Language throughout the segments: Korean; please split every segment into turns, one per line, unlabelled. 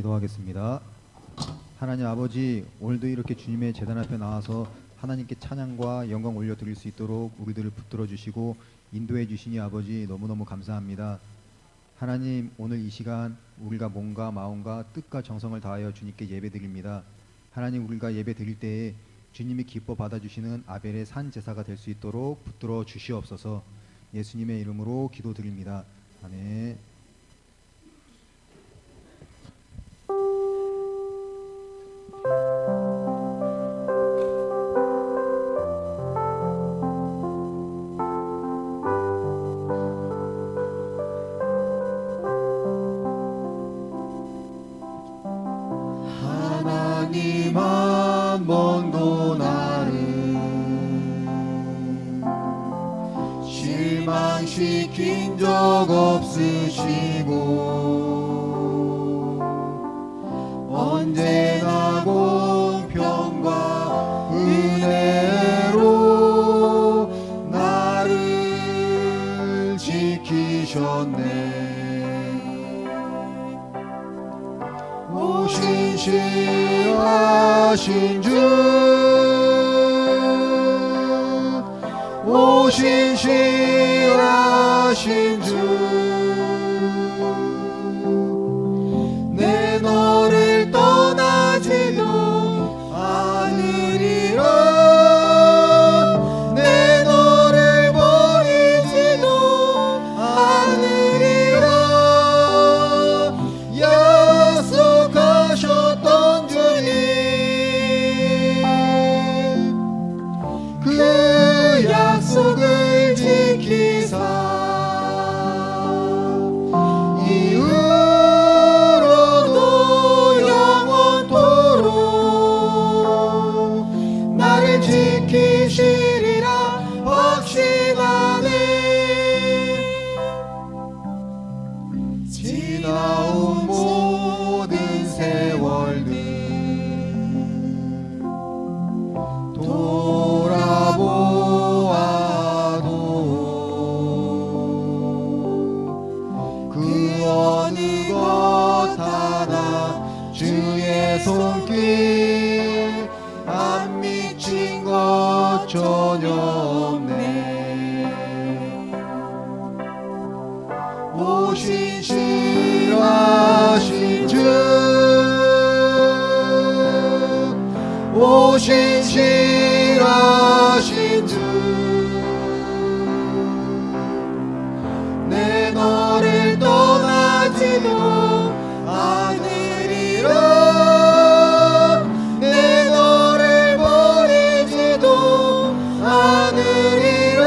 기도하겠습니다. 하나님 아버지, 오늘도 이렇게 주님의 제단 앞에 나와서 하나님께 찬양과 영광 올려드릴 수 있도록 우리들을 붙들어 주시고 인도해 주시니 아버지 너무너무 감사합니다. 하나님, 오늘 이 시간 우리가 몸과 마음과 뜻과 정성을 다하여 주님께 예배드립니다. 하나님, 우리가 예배드릴 때에 주님이 기뻐 받아주시는 아벨의 산 제사가 될 수 있도록 붙들어 주시옵소서. 예수님의 이름으로 기도드립니다. 아멘.
하나님 한 번도 나를 실망시킨 적 없으시고 언제나 공평과 은혜로 나를 지키셨네. 신실하신 주, 오 신실하신 주, 내 너를 떠나지도 않으리라, 내 너를 버리지도 않으리라. 약속하셨던 주님, 그 약속을 지키사 이후로도 영원토록 나를 지키시리라 확신하네. 지나온 모든 세월들 돌아보아도 그 어느 것 하나 주의 손길 안 미친 것 전혀 없네. 오 신실하신 주, 오 신실하신 주, 내 너를 떠나지도 않으리라, 내 너를 버리지도 않으리라.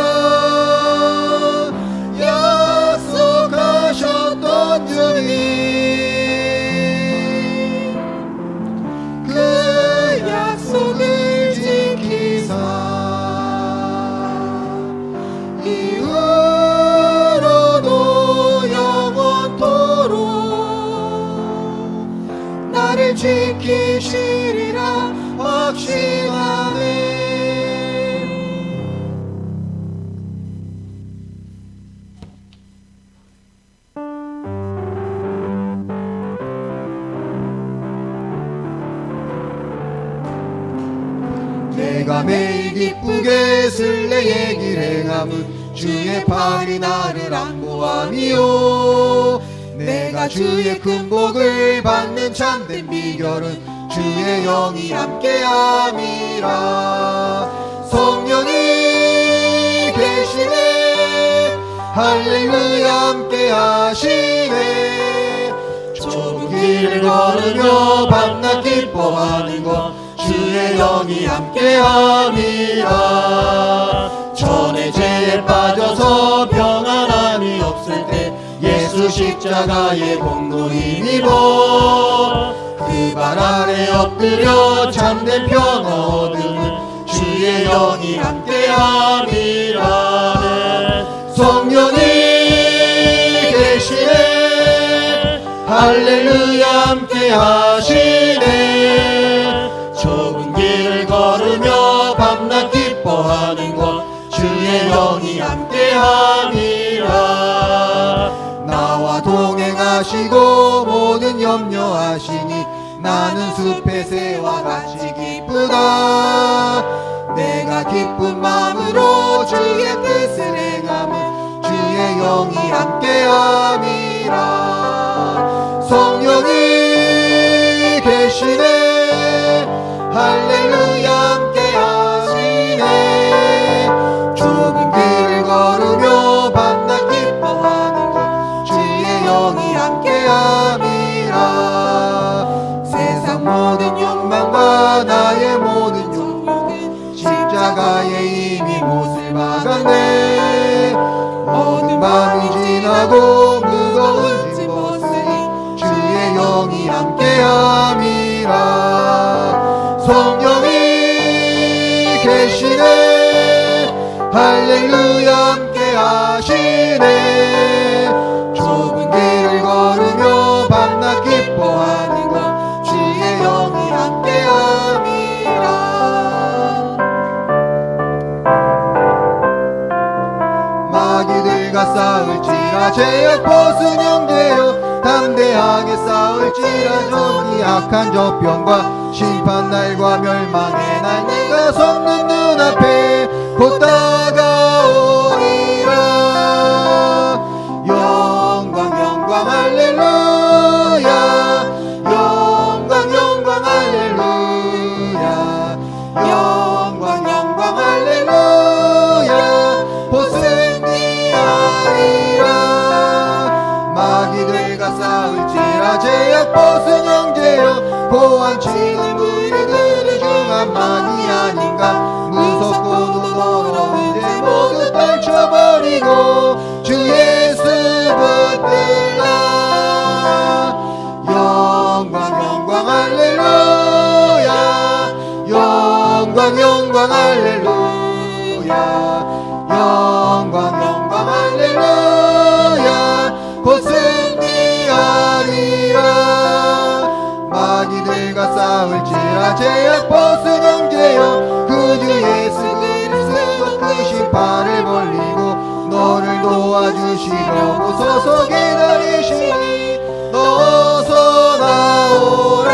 약속하셨던 주님, 그 약속을 지키사 이후로도 영원토록 나를 지키시리라 확신하네. 내가 매일 기쁘게 술래의 길 행함은 주의 팔이 나를 안보함이요. 내가 주의 큰 복을 받는 참된 비결은 주의 영이 함께함이라. 성령이 계시네, 할렐루야 함께하시네. 좁은 길을 걸으며 밤낮 기뻐하는 것 주의 영이 함께함이라. 전에 죄에 빠져서 평안함이 없을 때 예수 십자가의 공로 힘입어 그 발 아래 엎드려 참된 평화 얻음은 주의 영이 함께함이라. 성령이 계시네, 할렐루야 함께하시네. 좁은 길을 걸으며 밤낮 기뻐하는 것 주의 영이 함께함이라. 나와 동행하시 하시고 모든 염려하시니 나는 숲의 새와 같이 기쁘다. 내가 기쁜 마음으로 주의 뜻을 행함은 주의 영이 함께함이라. 성령이 계시네. 할렐루야 함께하시네. 좁은 길을 걸으며 밤낮 기뻐하는 것 주의 영이 함께함이라. 세상 모든 욕망과 나의 모든 욕망은 십자가에 이미 못을 박았네. 어두운 밤이 지나고 무거운 짐 벗으니 주의 영이 함께함이라. 성령이 계시네. 할렐루야 함께하시네. 좁은 길을 걸으며 밤낮 기뻐하는 것 주의 영이 함께함이라. 마귀들과 싸울지라 제약 벗은 형제여 담대하게 싸울지라. 저기 악한 저병과 심판날과 멸망의 날 내가 섰는 눈앞에 곧 다가오리라. 영광 영광 할렐루야. 영광 영광 할렐루야. 영광 영광 할렐루야. 곧 승리하리라. 마귀들과 싸울지라 제약 벗은 형제여 고함치는 무리들의 중함만이 아닌가. 무섭고도 더러운 죄 모두 떨쳐버리고 주 예수 붙들라. 영광 영광 할렐루야. 영광 영광 할렐루야. 영광 영광 할렐루야. 곧 승리하리라. 마귀들과 싸울지라 제약 벗은 형제여 그 주 예수 그리스도 그 심판을 벌리고 너를 도와주시려고 서서 기다리시니 어서 나오라.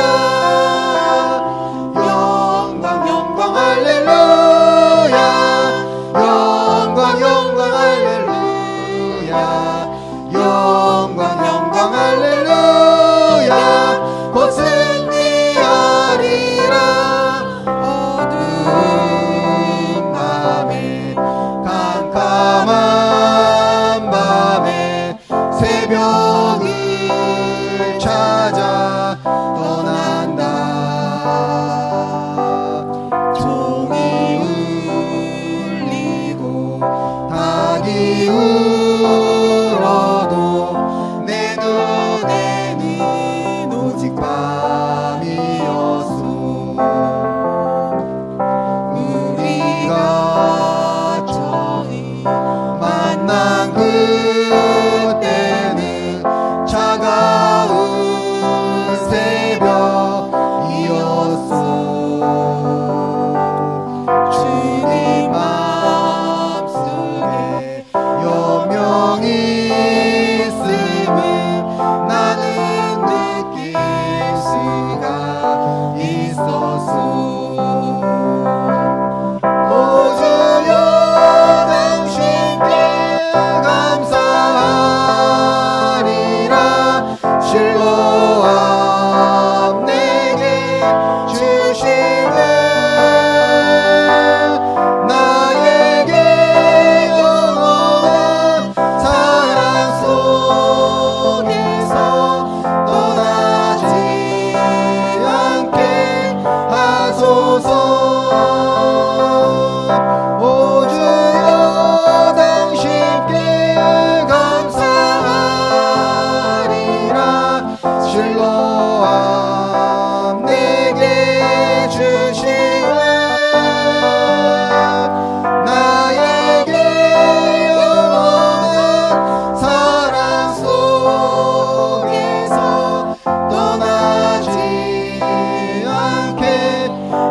영광 영광 할렐루야. 영광 영광 할렐루야. 영광 영광 할렐루야. 곧 승리하리라. 어두운 밤에 캄캄한 밤에 새벽을 찾아 떠난다. 종이 울리고 닭이 울어도 내 눈에는 오직 밤이었소. 우리가 처음 만난 그때는 차가운 새벽이었소. 주님 마음속에 여명이 있음을 나는 느낄 수가 있었소. 오 주여 당신께 감사하리라. 실로암 내게 주심을 나에게 영원한 사랑 속에서 떠나지 않게 하소서. 오 주여 당신께 감사하리라. 실로암 내게 주심을 나에게 영원한 사랑 속에서 떠나지 않게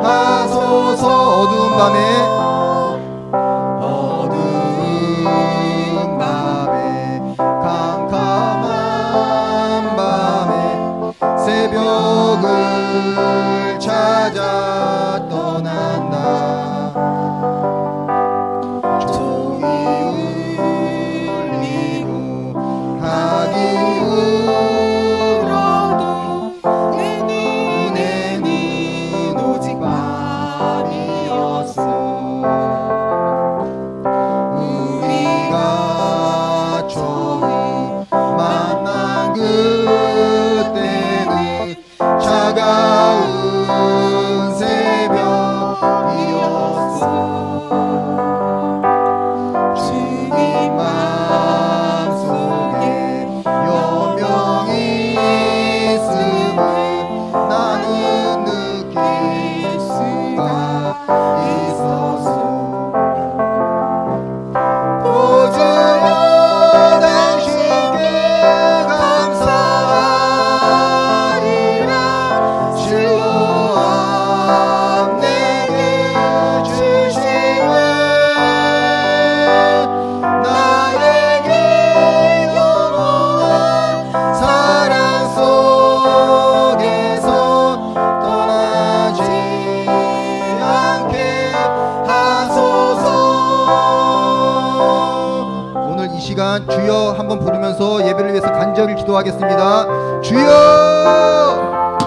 하소서. 어두운 밤에 캄캄한 찾아 떠난다. 종이 울리고 하기 울어도 내 눈에는 오직 밤이었어. 우리가 처음 만난 그때는 차가운 새벽이었어. 주님 마음속에 여명이 있음을 나는 느낄 수가 있었어. 보주여 당신께 감사하리라. 실로암 내게 주심은 나에게 영원한 사랑 속에서 떠나지 않게 하소서. 오늘 이 시간 주여 한번 부르면서 예배를 위해서 간절히 기도하겠습니다. 주여!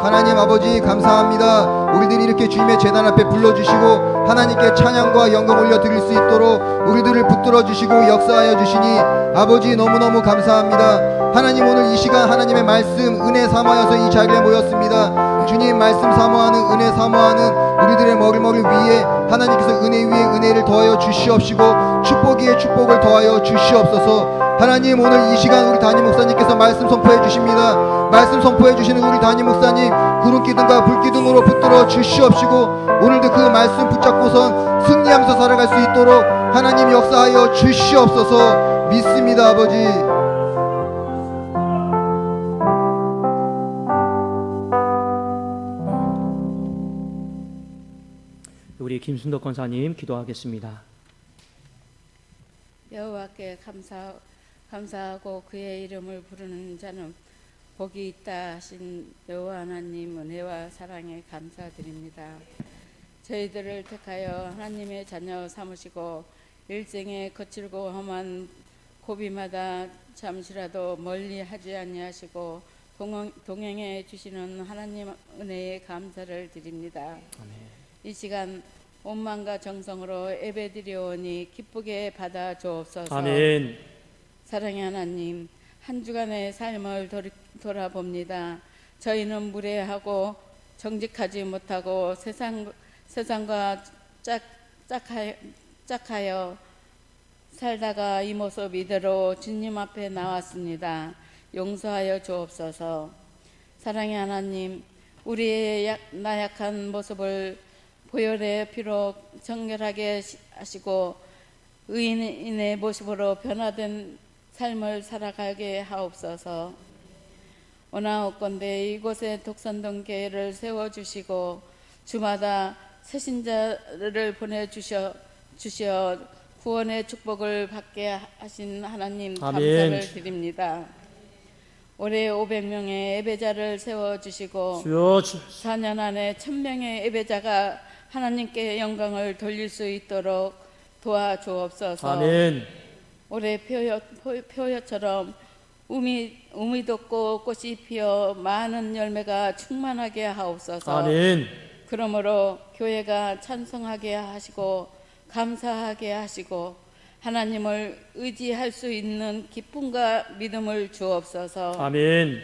하나님 아버지 감사합니다. 우리들이 이렇게 주님의 제단 앞에 불러주시고 하나님께 찬양과 영광 올려드릴 수 있도록 우리들을 붙들어 주시고 역사하여 주시니 아버지 너무너무 감사합니다. 하나님 오늘 이 시간 하나님의 말씀 은혜 삼아여서 이 자리에 모였습니다. 주님 말씀 사모하는 은혜 사모하는 우리들의 머리머리 위에 하나님께서 은혜 위에 은혜를 더하여 주시옵시고 축복 위에 축복을 더하여 주시옵소서. 하나님 오늘 이 시간 우리 담임 목사님께서 말씀 선포해 주십니다. 말씀 선포해 주시는 우리 담임 목사님 구름기둥과 불기둥으로 붙들어 주시옵시고 오늘도 그 말씀 붙잡고선 승리하면서 살아갈 수 있도록 하나님 역사하여 주시옵소서. 믿습니다 아버지.
우리 김순덕 권사님 기도하겠습니다.
여호와께 감사하고 그의 이름을 부르는 자는 복이 있다 하신 여호와 하나님 은혜와 사랑에 감사드립니다. 저희들을 택하여 하나님의 자녀 삼으시고 일생에 거칠고 험한 고비마다 잠시라도 멀리 하지 아니하시고 동행해 주시는 하나님 은혜에 감사를 드립니다.
아멘.
이 시간 온 마음과 정성으로 예배드리오니 기쁘게 받아 주옵소서.
아멘.
사랑의 하나님, 한 주간의 삶을 돌아봅니다. 저희는 무례하고 정직하지 못하고 세상과 짝하여 살다가 이 모습 이대로 주님 앞에 나왔습니다. 용서하여 주옵소서. 사랑의 하나님, 우리의 나약한 모습을 보혈의 피로 정결하게 하시고 의인의 모습으로 변화된 삶을 살아가게 하옵소서. 원하옵건대 이곳에 독선동교회를 세워주시고 주마다 새신자를 보내주셔 구원의 축복을 받게 하신 하나님 감사를 드립니다. 올해 500명의 예배자를 세워주시고 4년 안에 1000명의 예배자가 하나님께 영광을 돌릴 수 있도록 도와주옵소서.
아멘.
올해 표효처럼 우미 돋고 꽃이 피어 많은 열매가 충만하게 하옵소서.
아멘.
그러므로 교회가 찬송하게 하시고 감사하게 하시고 하나님을 의지할 수 있는 기쁨과 믿음을 주옵소서.
아멘.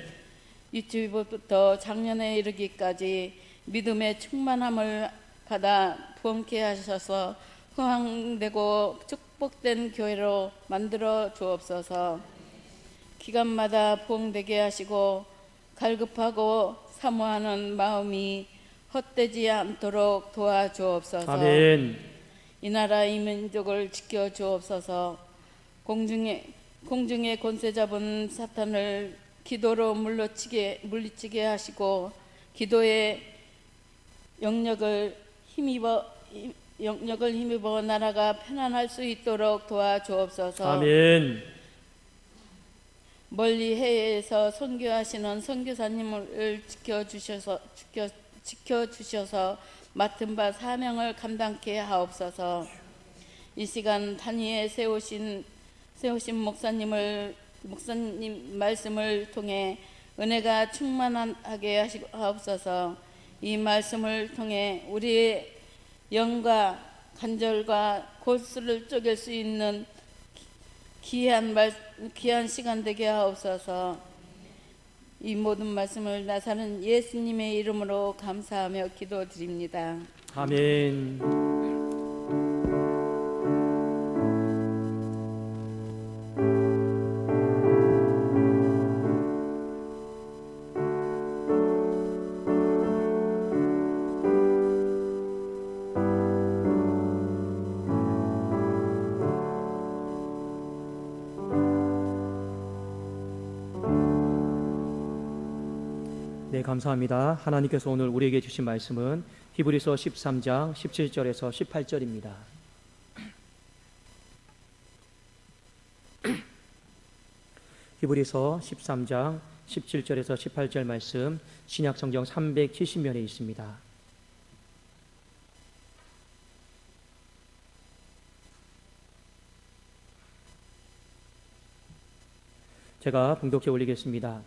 유치부부터 작년에 이르기까지 믿음의 충만함을 받아 부흥케 하셔서 흥황되고 축복된 교회로 만들어 주옵소서. 기간마다 부흥되게 하시고 갈급하고 사모하는 마음이 헛되지 않도록 도와주옵소서.
아멘.
이 나라 이 민족을 지켜 주옵소서. 공중에 권세 잡은 사탄을 기도로 물리치게 하시고 기도의 영역을 힘입어 나라가 편안할 수 있도록 도와주옵소서.
아멘.
멀리 해외에서 선교하시는 선교사님을 지켜주셔서 맡은 바 사명을 감당케 하옵소서. 이 시간 단위에 세우신 목사님 말씀을 통해 은혜가 충만하게 하옵소서. 이 말씀을 통해 우리의 영과 간절과 골수를 쪼갤 수 있는 귀한 시간 되게 하옵소서. 이 모든 말씀을 나사는 예수님의 이름으로 감사하며 기도드립니다.
아멘. 네, 감사합니다. 하나님께서 오늘 우리에게 주신 말씀은 히브리서 13장 17절에서 18절입니다. 히브리서 13장 17절에서 18절 말씀 신약성경 370면에 있습니다. 제가 봉독해 올리겠습니다.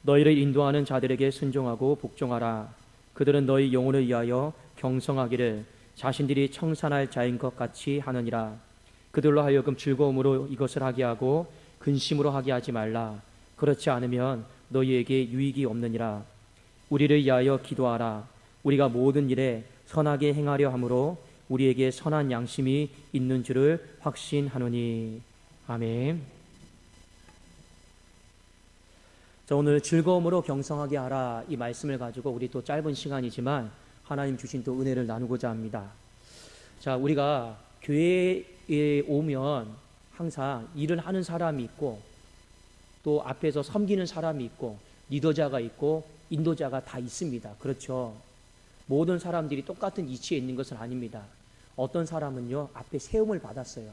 너희를 인도하는 자들에게 순종하고 복종하라. 그들은 너희 영혼을 위하여 경성하기를 자신들이 청산할 자인 것 같이 하느니라. 그들로 하여금 즐거움으로 이것을 하게 하고 근심으로 하게 하지 말라. 그렇지 않으면 너희에게 유익이 없느니라. 우리를 위하여 기도하라. 우리가 모든 일에 선하게 행하려 함으로 우리에게 선한 양심이 있는 줄을 확신하노니. 아멘. 자, 오늘 즐거움으로 경성하게 하라 이 말씀을 가지고 우리 또 짧은 시간이지만 하나님 주신 또 은혜를 나누고자 합니다. 자, 우리가 교회에 오면 항상 일을 하는 사람이 있고 또 앞에서 섬기는 사람이 있고 리더자가 있고 인도자가 다 있습니다. 그렇죠. 모든 사람들이 똑같은 이치에 있는 것은 아닙니다. 어떤 사람은요 앞에 세움을 받았어요.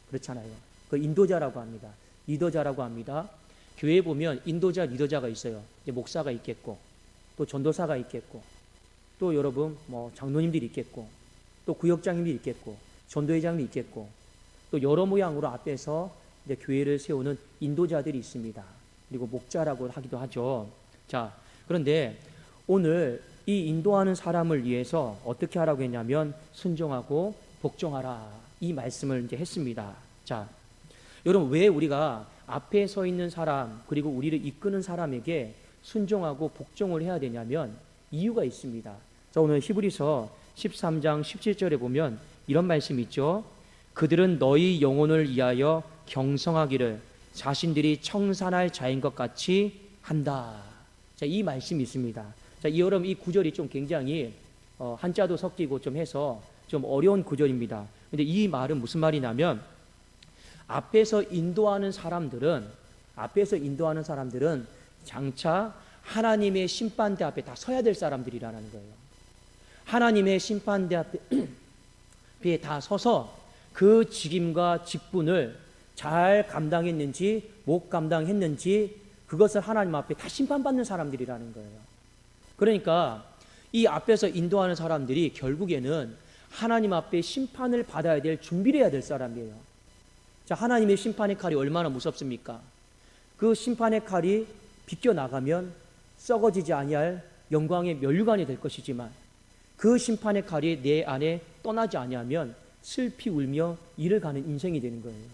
그렇잖아요. 그 인도자라고 합니다. 리더자라고 합니다. 교회에 보면 인도자, 리더자가 있어요. 이제 목사가 있겠고, 또 전도사가 있겠고, 또 여러분 뭐 장로님들이 있겠고, 또 구역장님들이 있겠고, 전도회장이 있겠고, 또 여러 모양으로 앞에서 이제 교회를 세우는 인도자들이 있습니다. 그리고 목자라고 하기도 하죠. 자, 그런데 오늘 이 인도하는 사람을 위해서 어떻게 하라고 했냐면 순종하고 복종하라 이 말씀을 이제 했습니다. 자, 여러분 왜 우리가 앞에 서 있는 사람 그리고 우리를 이끄는 사람에게 순종하고 복종을 해야 되냐면 이유가 있습니다. 자, 오늘 히브리서 13장 17절에 보면 이런 말씀이 있죠. 그들은 너희 영혼을 위하여 경성하기를 자신들이 청산할 자인 것 같이 한다. 자, 이 말씀이 있습니다. 자, 여러분 이 구절이 좀 굉장히 한자도 섞이고 좀 해서 좀 어려운 구절입니다. 근데 이 말은 무슨 말이냐면 앞에서 인도하는 사람들은 장차 하나님의 심판대 앞에 다 서야 될 사람들이라는 거예요. 하나님의 심판대 앞에 다 서서 그 직임과 직분을 잘 감당했는지 못 감당했는지 그것을 하나님 앞에 다 심판받는 사람들이라는 거예요. 그러니까 이 앞에서 인도하는 사람들이 결국에는 하나님 앞에 심판을 받아야 될 준비를 해야 될 사람이에요. 자, 하나님의 심판의 칼이 얼마나 무섭습니까? 그 심판의 칼이 비껴나가면 썩어지지 아니할 영광의 면류관이 될 것이지만 그 심판의 칼이 내 안에 떠나지 아니하면 슬피 울며 이를 가는 인생이 되는 거예요.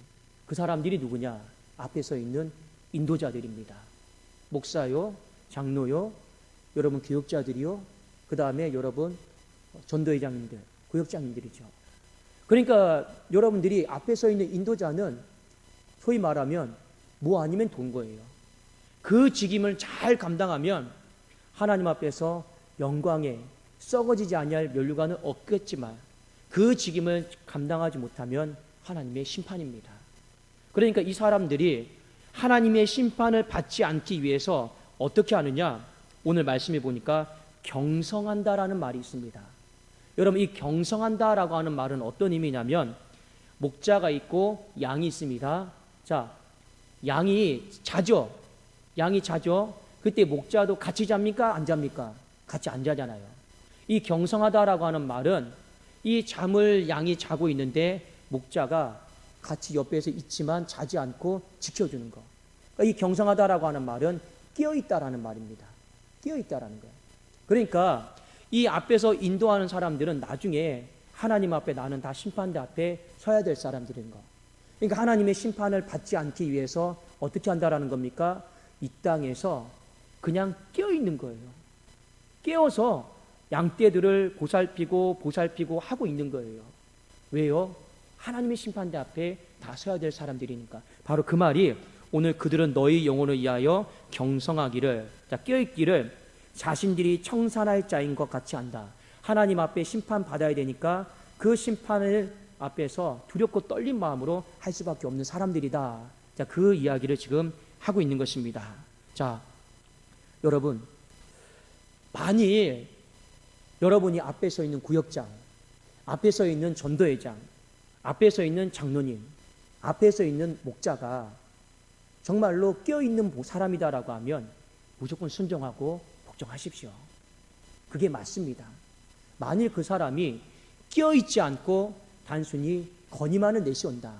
그 사람들이 누구냐? 앞에 서 있는 인도자들입니다. 목사요, 장로요, 여러분 교역자들이요, 그 다음에 여러분 전도회장님들, 구역장님들이죠. 그러니까 여러분들이 앞에 서 있는 인도자는 소위 말하면 뭐 아니면 돈 거예요. 그 직임을 잘 감당하면 하나님 앞에서 영광에 썩어지지 아니할 면류관은 없겠지만 그 직임을 감당하지 못하면 하나님의 심판입니다. 그러니까 이 사람들이 하나님의 심판을 받지 않기 위해서 어떻게 하느냐? 오늘 말씀해 보니까 경성한다라는 말이 있습니다. 여러분 이 경성한다라고 하는 말은 어떤 의미냐면 목자가 있고 양이 있습니다. 자, 양이 자죠. 그때 목자도 같이 잡니까? 안 잡니까? 같이 안 자잖아요. 이 경성하다라고 하는 말은 이 잠을 양이 자고 있는데 목자가 같이 옆에서 있지만 자지 않고 지켜주는 거. 그러니까 이 경성하다라고 하는 말은 깨어있다라는 말입니다. 깨어있다라는 거예요. 그러니까 이 앞에서 인도하는 사람들은 나중에 하나님 앞에 나는 다 심판대 앞에 서야 될 사람들인 거. 그러니까 하나님의 심판을 받지 않기 위해서 어떻게 한다라는 겁니까? 이 땅에서 그냥 깨어있는 거예요. 깨어서 양떼들을 보살피고 하고 있는 거예요. 왜요? 하나님의 심판대 앞에 다 서야 될 사람들이니까. 바로 그 말이 오늘 그들은 너희 영혼을 위하여 경성하기를, 깨어있기를 자신들이 청산할 자인 것 같이 한다. 하나님 앞에 심판받아야 되니까 그 심판을 앞에서 두렵고 떨린 마음으로 할 수밖에 없는 사람들이다. 자, 그 이야기를 지금 하고 있는 것입니다. 자, 여러분, 만일 여러분이 앞에 서 있는 구역장, 앞에 서 있는 전도회장, 앞에 서 있는 장로님, 앞에 서 있는 목자가 정말로 깨어있는 사람이다라고 하면 무조건 순종하고 복종하십시오. 그게 맞습니다. 만일 그 사람이 깨어있지 않고 단순히 건의만을 내세운다.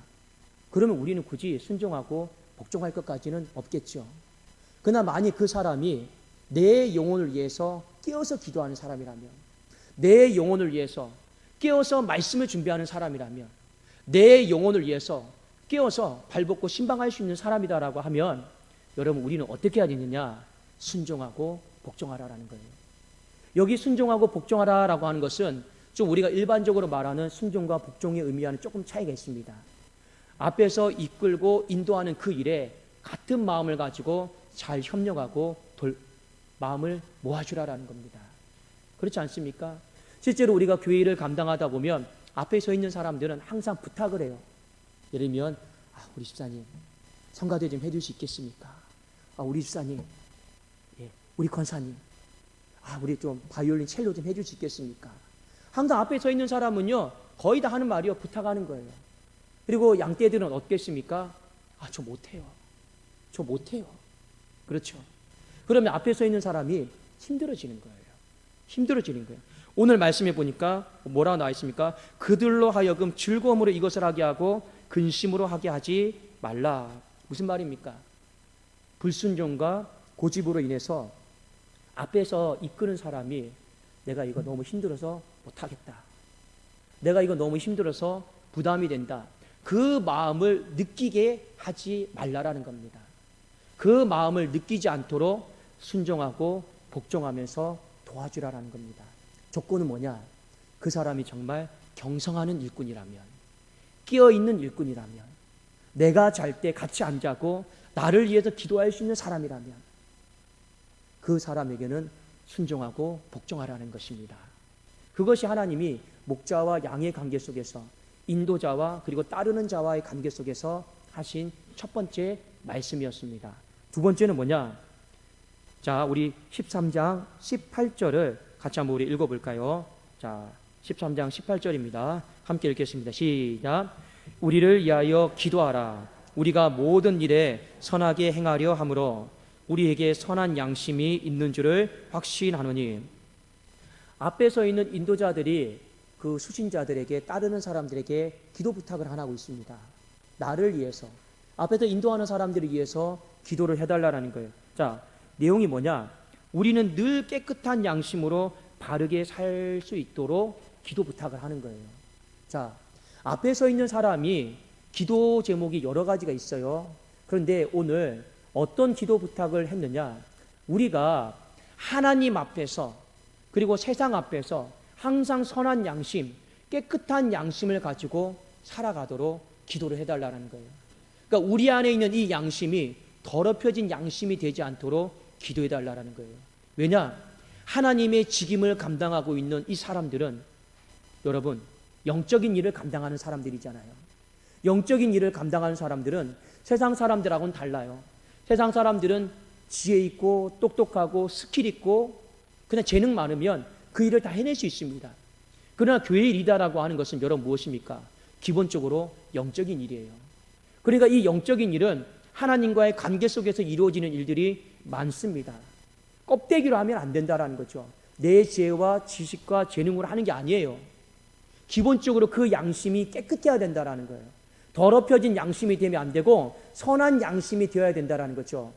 그러면 우리는 굳이 순종하고 복종할 것까지는 없겠죠. 그러나 만일 그 사람이 내 영혼을 위해서 깨어서 기도하는 사람이라면, 내 영혼을 위해서 깨어서 말씀을 준비하는 사람이라면, 내 영혼을 위해서 깨어서 발벗고 신방할 수 있는 사람이다라고 하면 여러분 우리는 어떻게 해야 되느냐? 순종하고 복종하라라는 거예요. 여기 순종하고 복종하라라고 하는 것은 좀 우리가 일반적으로 말하는 순종과 복종의 의미와는 조금 차이가 있습니다. 앞에서 이끌고 인도하는 그 일에 같은 마음을 가지고 잘 협력하고 마음을 모아주라라는 겁니다. 그렇지 않습니까? 실제로 우리가 교회를 감당하다 보면 앞에 서 있는 사람들은 항상 부탁을 해요. 예를 들면 우리 집사님 성가대 좀 해줄 수 있겠습니까? 우리 집사님, 우리 권사님, 우리 좀 바이올린 첼로 좀 해줄 수 있겠습니까? 항상 앞에 서 있는 사람은요 거의 다 하는 말이요 부탁하는 거예요. 그리고 양떼들은 어떻겠습니까? 저 못해요. 저 못해요. 그렇죠. 그러면 앞에 서 있는 사람이 힘들어지는 거예요. 힘들어지는 거예요. 오늘 말씀해 보니까 뭐라고 나와 있습니까? 그들로 하여금 즐거움으로 이것을 하게 하고 근심으로 하게 하지 말라. 무슨 말입니까? 불순종과 고집으로 인해서 앞에서 이끄는 사람이 내가 이거 너무 힘들어서 못하겠다. 내가 이거 너무 힘들어서 부담이 된다. 그 마음을 느끼게 하지 말라라는 겁니다. 그 마음을 느끼지 않도록 순종하고 복종하면서 도와주라라는 겁니다. 조건은 뭐냐? 그 사람이 정말 경성하는 일꾼이라면, 깨어있는 일꾼이라면, 내가 잘 때 같이 안 자고 나를 위해서 기도할 수 있는 사람이라면 그 사람에게는 순종하고 복종하라는 것입니다. 그것이 하나님이 목자와 양의 관계 속에서, 인도자와 그리고 따르는 자와의 관계 속에서 하신 첫 번째 말씀이었습니다. 두 번째는 뭐냐? 자, 우리 13장 18절을 같이 한번 우리 읽어볼까요? 자, 13장 18절입니다. 함께 읽겠습니다. 시작. 우리를 위하여 기도하라. 우리가 모든 일에 선하게 행하려 함으로 우리에게 선한 양심이 있는 줄을 확신하노니. 앞에 서 있는 인도자들이 그 수신자들에게, 따르는 사람들에게 기도 부탁을 하고 있습니다. 나를 위해서, 앞에서 인도하는 사람들을 위해서 기도를 해달라는 거예요. 자, 내용이 뭐냐? 우리는 늘 깨끗한 양심으로 바르게 살 수 있도록 기도 부탁을 하는 거예요. 자, 앞에 서 있는 사람이 기도 제목이 여러 가지가 있어요. 그런데 오늘 어떤 기도 부탁을 했느냐? 우리가 하나님 앞에서 그리고 세상 앞에서 항상 선한 양심, 깨끗한 양심을 가지고 살아가도록 기도를 해달라는 거예요. 그러니까 우리 안에 있는 이 양심이 더럽혀진 양심이 되지 않도록 기도해달라는 거예요. 왜냐? 하나님의 직임을 감당하고 있는 이 사람들은 여러분 영적인 일을 감당하는 사람들이잖아요. 영적인 일을 감당하는 사람들은 세상 사람들하고는 달라요. 세상 사람들은 지혜 있고 똑똑하고 스킬 있고 그냥 재능 많으면 그 일을 다 해낼 수 있습니다. 그러나 교회의 리더라고 하는 것은 여러분 무엇입니까? 기본적으로 영적인 일이에요. 그러니까 이 영적인 일은 하나님과의 관계 속에서 이루어지는 일들이 많습니다. 껍데기로 하면 안 된다라는 거죠. 내 지혜와 지식과 재능으로 하는 게 아니에요. 기본적으로 그 양심이 깨끗해야 된다라는 거예요. 더럽혀진 양심이 되면 안 되고 선한 양심이 되어야 된다라는 거죠.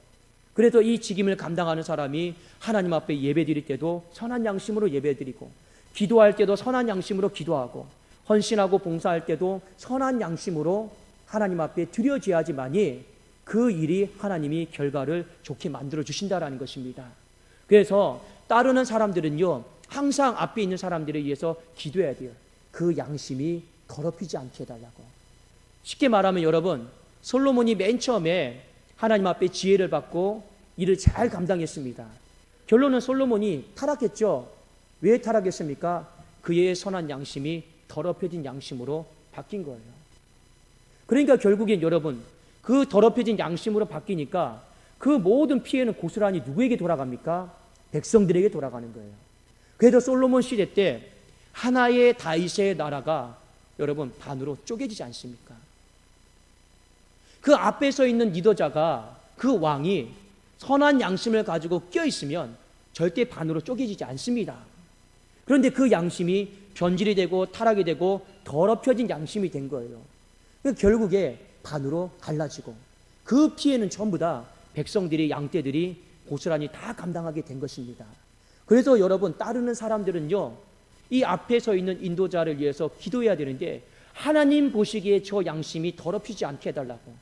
그래서 이 직임을 감당하는 사람이 하나님 앞에 예배드릴 때도 선한 양심으로 예배드리고, 기도할 때도 선한 양심으로 기도하고, 헌신하고 봉사할 때도 선한 양심으로 하나님 앞에 드려져야지만이 그 일이 하나님이 결과를 좋게 만들어 주신다라는 것입니다. 그래서 따르는 사람들은요, 항상 앞에 있는 사람들에 의해서 기도해야 돼요. 그 양심이 더럽히지 않게 해달라고. 쉽게 말하면 여러분, 솔로몬이 맨 처음에 하나님 앞에 지혜를 받고 일을 잘 감당했습니다. 결론은 솔로몬이 타락했죠. 왜 타락했습니까? 그의 선한 양심이 더럽혀진 양심으로 바뀐 거예요. 그러니까 결국엔 여러분, 그 더럽혀진 양심으로 바뀌니까 그 모든 피해는 고스란히 누구에게 돌아갑니까? 백성들에게 돌아가는 거예요. 그래도 솔로몬 시대 때 하나의 다윗의 나라가 여러분 반으로 쪼개지지 않습니까? 그 앞에 서 있는 리더자가, 그 왕이 선한 양심을 가지고 껴있으면 절대 반으로 쪼개지지 않습니다. 그런데 그 양심이 변질이 되고 타락이 되고 더럽혀진 양심이 된 거예요. 결국에 반으로 갈라지고, 그 피해는 전부 다 백성들이, 양떼들이 고스란히 다 감당하게 된 것입니다. 그래서 여러분, 따르는 사람들은요, 이 앞에 서 있는 인도자를 위해서 기도해야 되는데, 하나님 보시기에 저 양심이 더럽히지 않게 해달라고,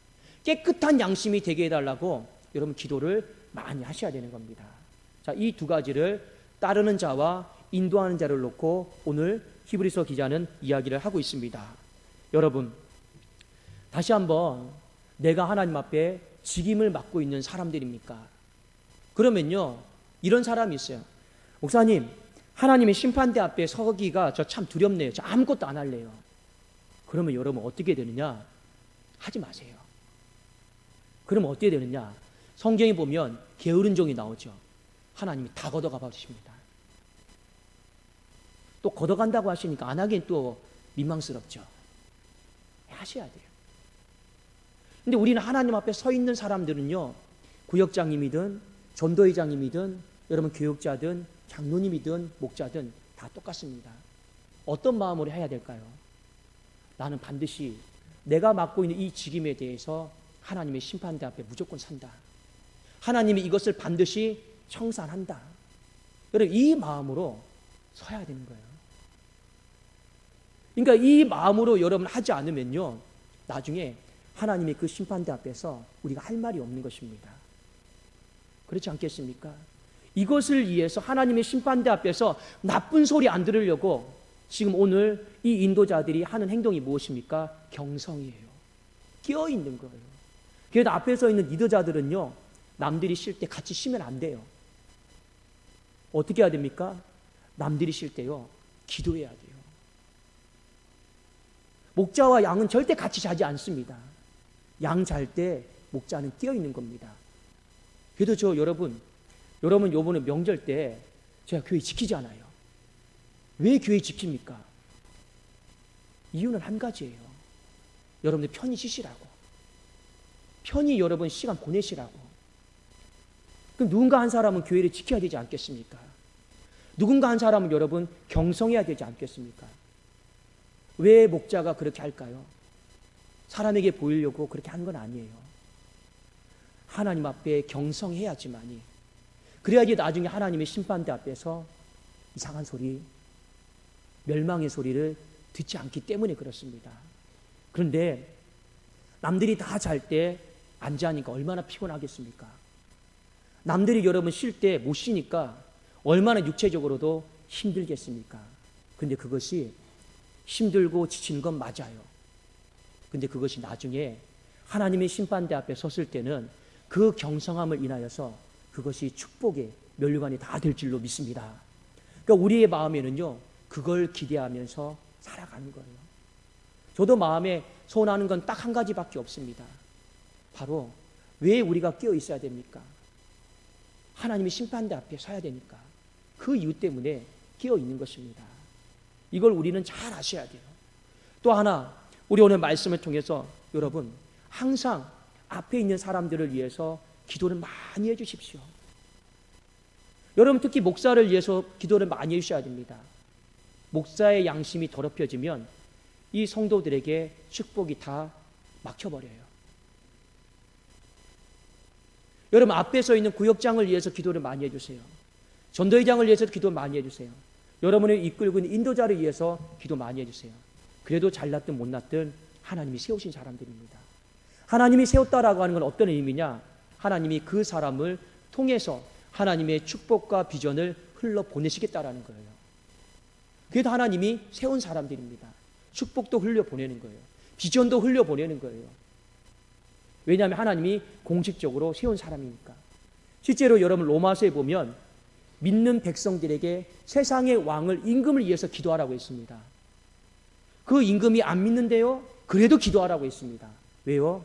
깨끗한 양심이 되게 해달라고 여러분 기도를 많이 하셔야 되는 겁니다. 자, 이 두 가지를 따르는 자와 인도하는 자를 놓고 오늘 히브리서 기자는 이야기를 하고 있습니다. 여러분, 다시 한번 내가 하나님 앞에 직임을 맡고 있는 사람들입니까? 그러면요, 이런 사람이 있어요. 목사님, 하나님의 심판대 앞에 서기가 저 참 두렵네요. 저 아무것도 안 할래요. 그러면 여러분 어떻게 되느냐? 하지 마세요. 그러면 어떻게 되느냐? 성경에 보면 게으른 종이 나오죠. 하나님이 다 걷어가 버리십니다. 또 걷어간다고 하시니까 안 하기엔 또 민망스럽죠. 하셔야 돼요. 근데 우리는 하나님 앞에 서 있는 사람들은요, 구역장님이든 전도회장님이든 여러분 교육자든 장로님이든 목자든 다 똑같습니다. 어떤 마음으로 해야 될까요? 나는 반드시 내가 맡고 있는 이 직임에 대해서 하나님의 심판대 앞에 무조건 산다. 하나님이 이것을 반드시 청산한다. 여러분, 이 마음으로 서야 되는 거예요. 그러니까 이 마음으로 여러분 하지 않으면요, 나중에 하나님의 그 심판대 앞에서 우리가 할 말이 없는 것입니다. 그렇지 않겠습니까? 이것을 위해서 하나님의 심판대 앞에서 나쁜 소리 안 들으려고 지금 오늘 이 인도자들이 하는 행동이 무엇입니까? 경성이에요. 끼어 있는 거예요. 그래도 앞에 서 있는 리더자들은요, 남들이 쉴 때 같이 쉬면 안 돼요. 어떻게 해야 됩니까? 남들이 쉴 때요, 기도해야 돼요. 목자와 양은 절대 같이 자지 않습니다. 양 잘 때 목자는 끼어 있는 겁니다. 그래도 여러분 요번에 명절 때 제가 교회 지키잖아요. 왜 교회 지킵니까? 이유는 한 가지예요. 여러분들 편히 쉬시라고. 편히 여러분 시간 보내시라고. 그럼 누군가 한 사람은 교회를 지켜야 되지 않겠습니까? 누군가 한 사람은 여러분 경성해야 되지 않겠습니까? 왜 목자가 그렇게 할까요? 사람에게 보이려고 그렇게 하는 건 아니에요. 하나님 앞에 경성해야지만이, 그래야지 나중에 하나님의 심판대 앞에서 이상한 소리, 멸망의 소리를 듣지 않기 때문에 그렇습니다. 그런데 남들이 다 잘 때 앉아하니까 얼마나 피곤하겠습니까? 남들이 여러분 쉴 때 못 쉬니까 얼마나 육체적으로도 힘들겠습니까? 근데 그것이 힘들고 지치는 건 맞아요. 근데 그것이 나중에 하나님의 심판대 앞에 섰을 때는 그 경성함을 인하여서 그것이 축복의 면류관이 다 될 줄로 믿습니다. 그러니까 우리의 마음에는요, 그걸 기대하면서 살아가는 거예요. 저도 마음에 소원하는 건 딱 한 가지밖에 없습니다. 바로 왜 우리가 끼어 있어야 됩니까? 하나님의 심판대 앞에 서야 되니까. 그 이유 때문에 끼어 있는 것입니다. 이걸 우리는 잘 아셔야 돼요. 또 하나, 우리 오늘 말씀을 통해서 여러분 항상 앞에 있는 사람들을 위해서 기도를 많이 해주십시오. 여러분 특히 목사를 위해서 기도를 많이 해주셔야 됩니다. 목사의 양심이 더럽혀지면 이 성도들에게 축복이 다 막혀버려요. 여러분 앞에 서 있는 구역장을 위해서 기도를 많이 해주세요. 전도회장을 위해서 기도 많이 해주세요. 여러분을 이끌고 있는 인도자를 위해서 기도 많이 해주세요. 그래도 잘났든 못났든 하나님이 세우신 사람들입니다. 하나님이 세웠다라고 하는 건 어떤 의미냐? 하나님이 그 사람을 통해서 하나님의 축복과 비전을 흘러보내시겠다라는 거예요. 그래도 하나님이 세운 사람들입니다. 축복도 흘려보내는 거예요. 비전도 흘려보내는 거예요. 왜냐하면 하나님이 공식적으로 세운 사람이니까. 실제로 여러분 로마서에 보면 믿는 백성들에게 세상의 왕을 임금을 위해서 기도하라고 했습니다. 그 임금이 안 믿는데요, 그래도 기도하라고 했습니다. 왜요?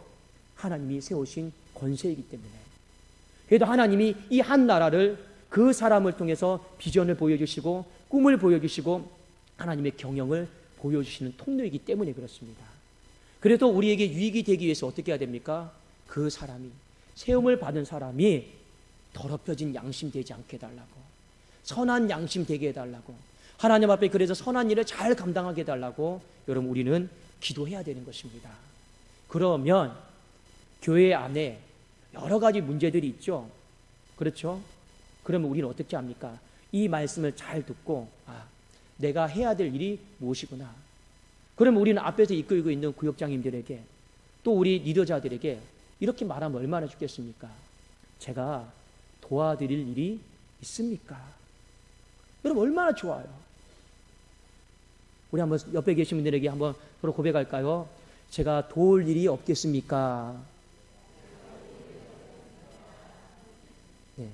하나님이 세우신 권세이기 때문에. 그래도 하나님이 이 한 나라를 그 사람을 통해서 비전을 보여주시고 꿈을 보여주시고 하나님의 경영을 보여주시는 통로이기 때문에 그렇습니다. 그래도 우리에게 유익이 되기 위해서 어떻게 해야 됩니까? 그 사람이, 세움을 받은 사람이 더럽혀진 양심 되지 않게 해달라고, 선한 양심 되게 해달라고, 하나님 앞에 그래서 선한 일을 잘 감당하게 해달라고 여러분 우리는 기도해야 되는 것입니다. 그러면 교회 안에 여러 가지 문제들이 있죠. 그렇죠? 그러면 우리는 어떻게 합니까? 이 말씀을 잘 듣고 내가 해야 될 일이 무엇이구나. 그러면 우리는 앞에서 이끌고 있는 구역장님들에게 또 우리 리더자들에게 이렇게 말하면 얼마나 좋겠습니까? 제가 도와드릴 일이 있습니까? 여러분 얼마나 좋아요. 우리 한번 옆에 계신 분들에게 한번 서로 고백할까요? 제가 도울 일이 없겠습니까? 네.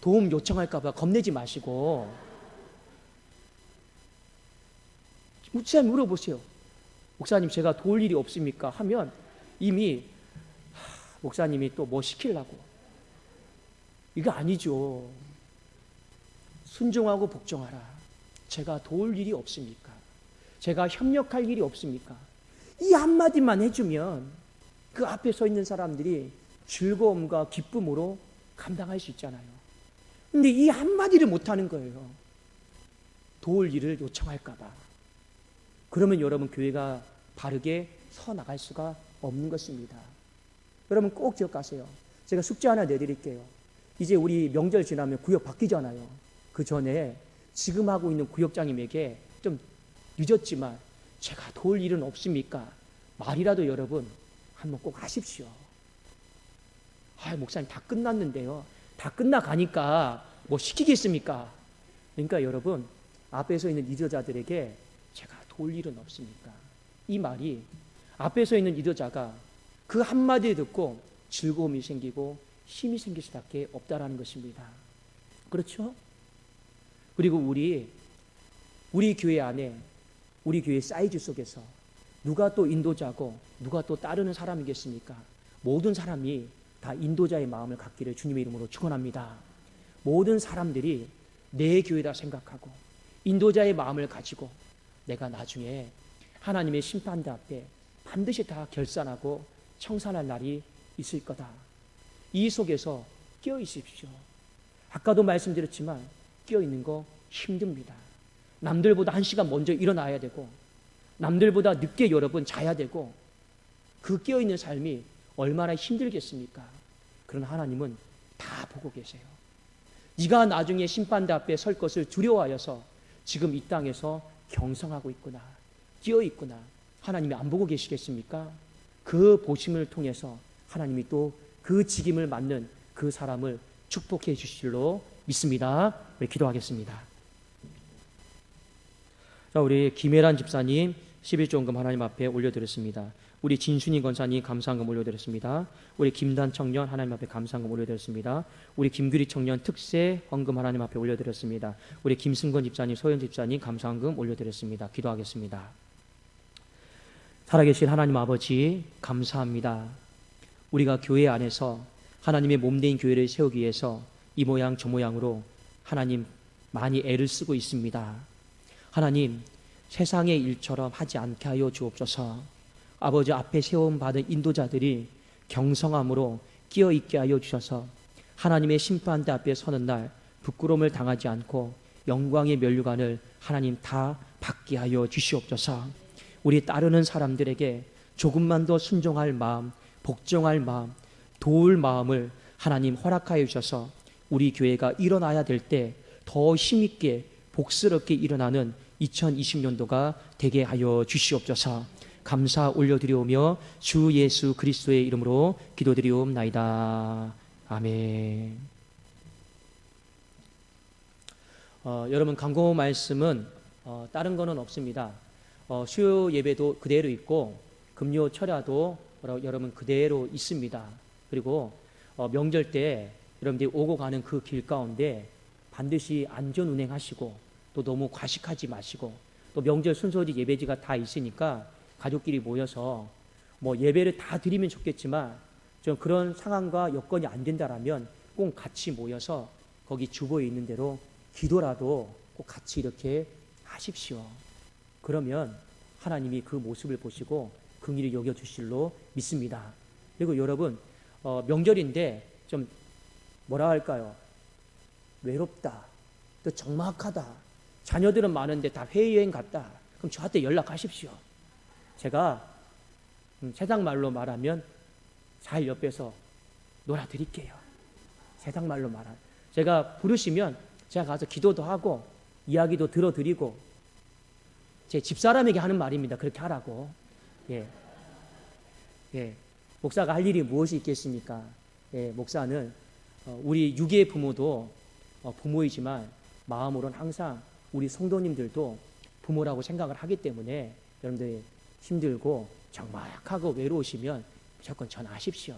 도움 요청할까봐 겁내지 마시고 목사님 물어보세요. 목사님 제가 도울 일이 없습니까? 하면 이미 목사님이 또 뭐 시키려고. 이거 아니죠. 순종하고 복종하라. 제가 도울 일이 없습니까? 제가 협력할 일이 없습니까? 이 한마디만 해주면 그 앞에 서 있는 사람들이 즐거움과 기쁨으로 감당할 수 있잖아요. 근데 이 한마디를 못하는 거예요. 도울 일을 요청할까봐. 그러면 여러분 교회가 바르게 서 나갈 수가 없는 것입니다. 여러분 꼭 기억하세요. 제가 숙제 하나 내드릴게요. 이제 우리 명절 지나면 구역 바뀌잖아요. 그 전에 지금 하고 있는 구역장님에게 좀 늦었지만 제가 도울 일은 없습니까? 말이라도 여러분 한번 꼭 하십시오. 목사님 다 끝났는데요. 다 끝나가니까 뭐 시키겠습니까? 그러니까 여러분 앞에 서 있는 리더자들에게 제가 도울 일은 없습니까? 이 말이 앞에 서 있는 리더자가 그 한마디 듣고 즐거움이 생기고 힘이 생길 수밖에 없다라는 것입니다. 그렇죠? 그리고 우리 교회 안에 우리 교회 사이즈 속에서 누가 또 인도자고 누가 또 따르는 사람이겠습니까? 모든 사람이 다 인도자의 마음을 갖기를 주님의 이름으로 축원합니다. 모든 사람들이 내 교회다 생각하고 인도자의 마음을 가지고 내가 나중에 하나님의 심판대 앞에 반드시 다 결산하고 청산할 날이 있을 거다. 이 속에서 끼어 있으십시오. 아까도 말씀드렸지만 끼어 있는 거 힘듭니다. 남들보다 1시간 먼저 일어나야 되고 남들보다 늦게 여러분 자야 되고 그 끼어 있는 삶이 얼마나 힘들겠습니까? 그러나 하나님은 다 보고 계세요. 네가 나중에 심판대 앞에 설 것을 두려워하여서 지금 이 땅에서 경성하고 있구나, 끼어 있구나. 하나님이 안 보고 계시겠습니까? 그 보심을 통해서 하나님이 또 그 직임을 맡는 그 사람을 축복해 주실로 믿습니다. 우리 기도하겠습니다. 자, 우리 김혜란 집사님 11조원금 하나님 앞에 올려드렸습니다. 우리 진순이 권사님 감사한금 올려드렸습니다. 우리 김단 청년 하나님 앞에 감사한금 올려드렸습니다. 우리 김규리 청년 특세 헌금 하나님 앞에 올려드렸습니다. 우리 김승건 집사님, 소연 집사님 감사한금 올려드렸습니다. 기도하겠습니다. 살아계신 하나님 아버지 감사합니다. 우리가 교회 안에서 하나님의 몸된 교회를 세우기 위해서 이 모양 저 모양으로 하나님 많이 애를 쓰고 있습니다. 하나님 세상의 일처럼 하지 않게 하여 주옵소서. 아버지 앞에 세움받은 인도자들이 경성함으로 끼어있게 하여 주셔서 하나님의 심판대 앞에 서는 날 부끄러움을 당하지 않고 영광의 면류관을 하나님 다 받게 하여 주시옵소서. 우리 따르는 사람들에게 조금만 더 순종할 마음, 복종할 마음, 도울 마음을 하나님 허락하여 주셔서 우리 교회가 일어나야 될 때 더 힘있게 복스럽게 일어나는 2020년도가 되게 하여 주시옵소서. 감사 올려드리오며 주 예수 그리스도의 이름으로 기도드리옵나이다. 아멘. 여러분, 광고 말씀은 다른 거는 없습니다. 수요 예배도 그대로 있고 금요 철야도 여러분 그대로 있습니다. 그리고 명절 때 여러분들이 오고 가는 그 길 가운데 반드시 안전 운행하시고 또 너무 과식하지 마시고 또 명절 순서지 예배지가 다 있으니까 가족끼리 모여서 뭐 예배를 다 드리면 좋겠지만 좀 그런 상황과 여건이 안 된다라면 꼭 같이 모여서 거기 주보에 있는 대로 기도라도 꼭 같이 이렇게 하십시오. 그러면 하나님이 그 모습을 보시고 긍휼히 여겨주실로 믿습니다. 그리고 여러분, 명절인데 좀 뭐라 할까요? 외롭다, 또 적막하다, 자녀들은 많은데 다 해외여행 갔다. 그럼 저한테 연락하십시오. 제가 세상 말로 말하면 잘 옆에서 놀아드릴게요. 세상 말로 말하면 제가 부르시면 제가 가서 기도도 하고 이야기도 들어드리고, 제 집사람에게 하는 말입니다. 그렇게 하라고. 예. 목사가 할 일이 무엇이 있겠습니까? 목사는 우리 육의 부모도 부모이지만 마음으로는 항상 우리 성도님들도 부모라고 생각을 하기 때문에 여러분들이 힘들고 적막하고 외로우시면 무조건 전화하십시오.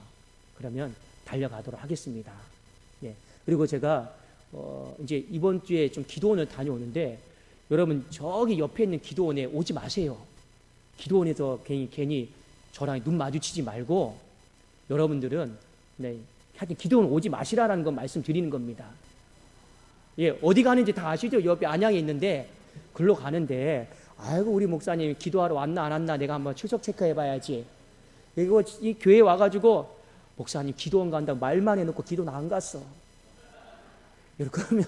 그러면 달려가도록 하겠습니다. 그리고 제가 이제 이번 주에 좀 기도원을 다녀오는데, 여러분 저기 옆에 있는 기도원에 오지 마세요. 기도원에서 괜히 저랑 눈 마주치지 말고, 여러분들은 하여튼 기도원 오지 마시라는 거 말씀드리는 겁니다. 어디 가는지 다 아시죠? 옆에 안양에 있는데 글로 가는데, 아이고 우리 목사님 기도하러 왔나 안 왔나 내가 한번 출석 체크해 봐야지. 이거 이 교회 와가지고 목사님 기도원 간다고 말만 해놓고 기도는 안 갔어. 그러면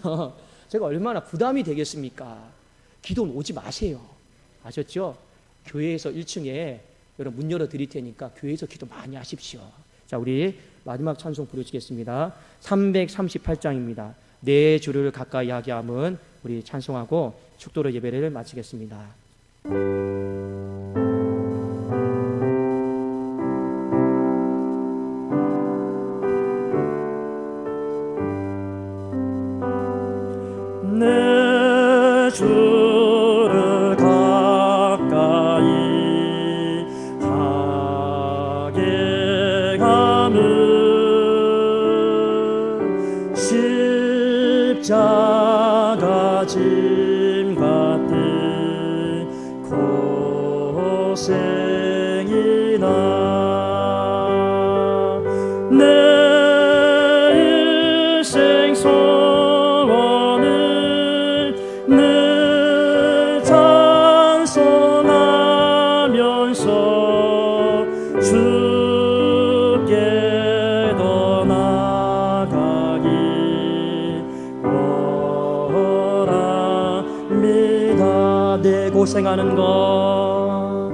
제가 얼마나 부담이 되겠습니까? 기도는 오지 마세요. 아셨죠? 교회에서 1층에 여러분 문 열어 드릴 테니까 교회에서 기도 많이 하십시오. 자, 우리 마지막 찬송 부르시겠습니다. 338장입니다. 내 주를 가까이 하게 함은, 우리 찬송하고 축도로 예배를 마치겠습니다.
내 주를 가까이 하게 함은 십자가 짐 같은 고생이나 내 일생 소원을 늘 찬송하면서 주께 더 나아가기 원합니다. 내 고생하는 것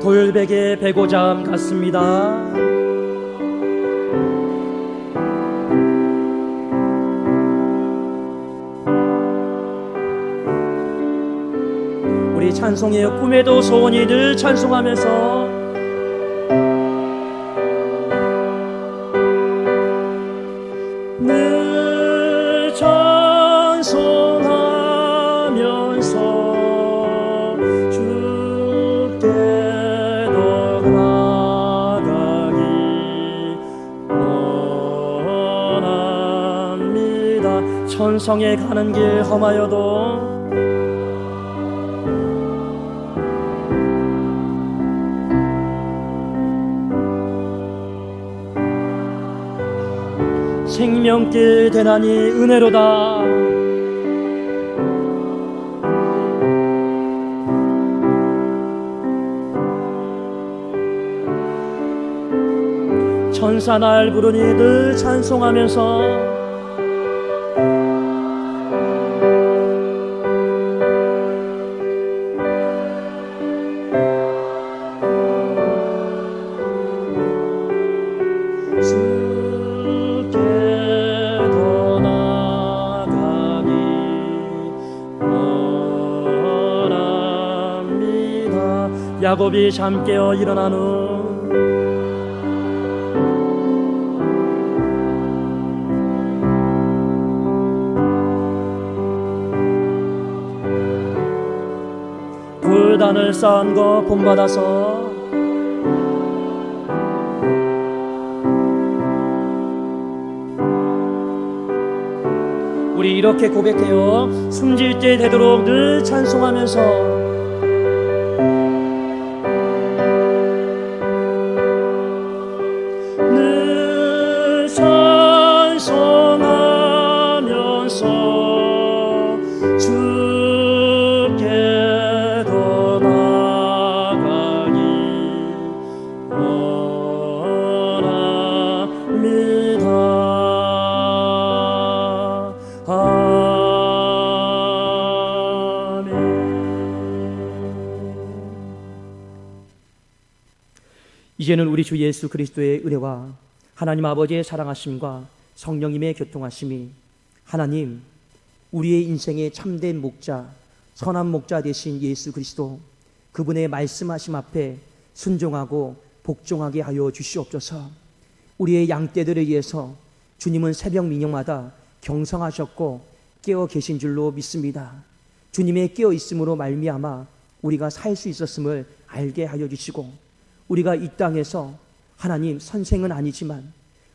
돌베개 베고잠 같습니다. 우리 찬송의 꿈에도 소원이 늘 찬송하면서 늘 찬송하면서 천성에 가는 길 험하여도 생명길 대나니 은혜로다. 천사 날 부르니 늘 찬송하면서 야곱이 잠 깨어 일어난 후 불단을 쌓은 거 본받아서 우리 이렇게 고백해요. 숨질 때 되도록 늘 찬송하면서 이제는 우리 주 예수 그리스도의 은혜와 하나님 아버지의 사랑하심과 성령님의 교통하심이 하나님 우리의 인생의 참된 목자 선한 목자 되신 예수 그리스도 그분의 말씀하심 앞에 순종하고 복종하게 하여 주시옵소서. 우리의 양떼들에 의해서 주님은 새벽 민영마다 경성하셨고 깨어 계신 줄로 믿습니다. 주님의 깨어 있음으로 말미암아 우리가 살 수 있었음을 알게 하여 주시고 우리가 이 땅에서 하나님 선생은 아니지만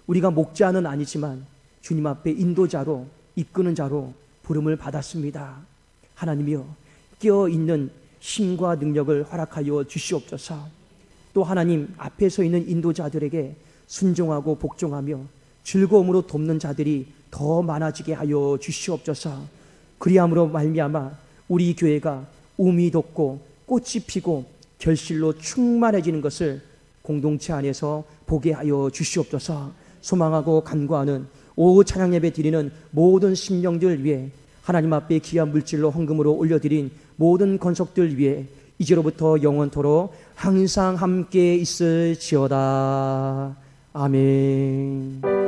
우리가 목자는 아니지만 주님 앞에 인도자로 이끄는 자로 부름을 받았습니다. 하나님이여 깨어있는 힘과 능력을 허락하여 주시옵소서. 또 하나님 앞에 서 있는 인도자들에게 순종하고 복종하며 즐거움으로 돕는 자들이 더 많아지게 하여 주시옵소서. 그리함으로 말미암아 우리 교회가 움이 돋고 꽃이 피고 결실로 충만해지는 것을 공동체 안에서 보게 하여 주시옵소서. 소망하고 간구하는 오후 찬양 예배 드리는 모든 심령들 위해 하나님 앞에 귀한 물질로 헌금으로 올려드린 모든 건속들 위해 이제로부터 영원토록 항상 함께 있을지어다. 아멘.